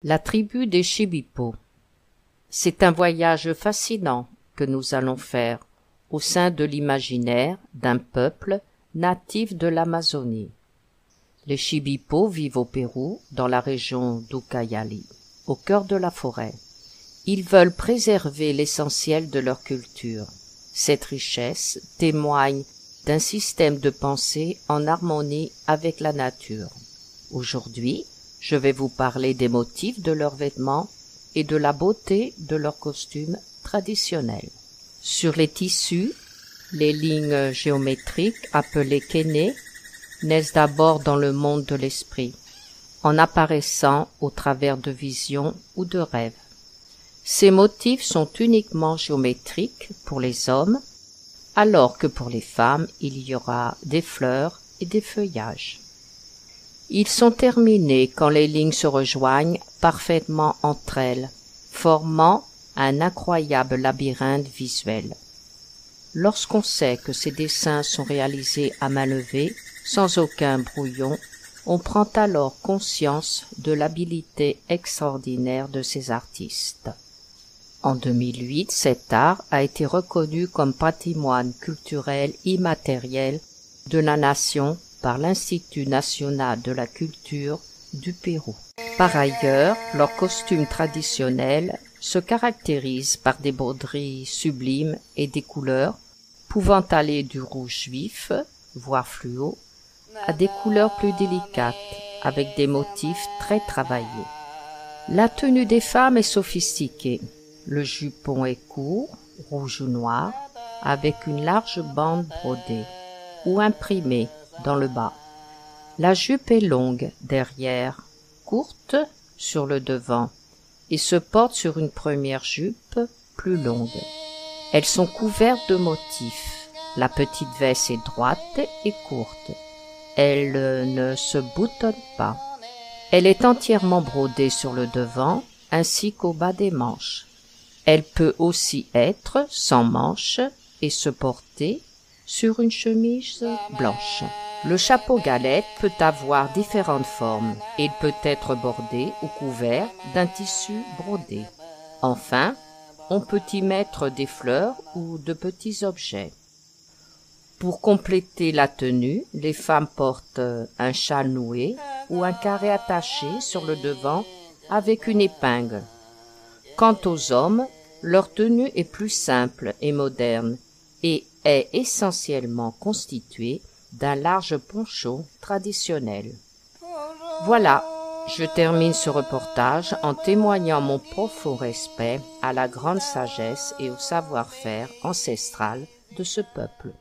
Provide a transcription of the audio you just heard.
La tribu des Shipibo. C'est un voyage fascinant que nous allons faire au sein de l'imaginaire d'un peuple natif de l'Amazonie. Les Shipibo vivent au Pérou, dans la région d'Ucayali, au cœur de la forêt. Ils veulent préserver l'essentiel de leur culture. Cette richesse témoigne d'un système de pensée en harmonie avec la nature. Aujourd'hui, je vais vous parler des motifs de leurs vêtements et de la beauté de leurs costumes traditionnels. Sur les tissus, les lignes géométriques appelées kene naissent d'abord dans le monde de l'esprit, en apparaissant au travers de visions ou de rêves. Ces motifs sont uniquement géométriques pour les hommes, alors que pour les femmes, il y aura des fleurs et des feuillages. Ils sont terminés quand les lignes se rejoignent parfaitement entre elles, formant un incroyable labyrinthe visuel. Lorsqu'on sait que ces dessins sont réalisés à main levée, sans aucun brouillon, on prend alors conscience de l'habileté extraordinaire de ces artistes. En 2008, cet art a été reconnu comme patrimoine culturel immatériel de la nation par l'Institut national de la culture du Pérou. Par ailleurs, leurs costumes traditionnels se caractérisent par des broderies sublimes et des couleurs pouvant aller du rouge vif, voire fluo, à des couleurs plus délicates, avec des motifs très travaillés. La tenue des femmes est sophistiquée. Le jupon est court, rouge ou noir, avec une large bande brodée ou imprimée dans le bas. La jupe est longue derrière, courte sur le devant et se porte sur une première jupe plus longue. Elles sont couvertes de motifs. La petite veste est droite et courte. Elle ne se boutonne pas. Elle est entièrement brodée sur le devant ainsi qu'au bas des manches. Elle peut aussi être sans manches et se porter sur une chemise blanche. Le chapeau galette peut avoir différentes formes. Il peut être bordé ou couvert d'un tissu brodé. Enfin, on peut y mettre des fleurs ou de petits objets. Pour compléter la tenue, les femmes portent un châle noué ou un carré attaché sur le devant avec une épingle. Quant aux hommes, leur tenue est plus simple et moderne et est essentiellement constituée d'un large poncho traditionnel. Voilà, je termine ce reportage en témoignant mon profond respect à la grande sagesse et au savoir-faire ancestral de ce peuple.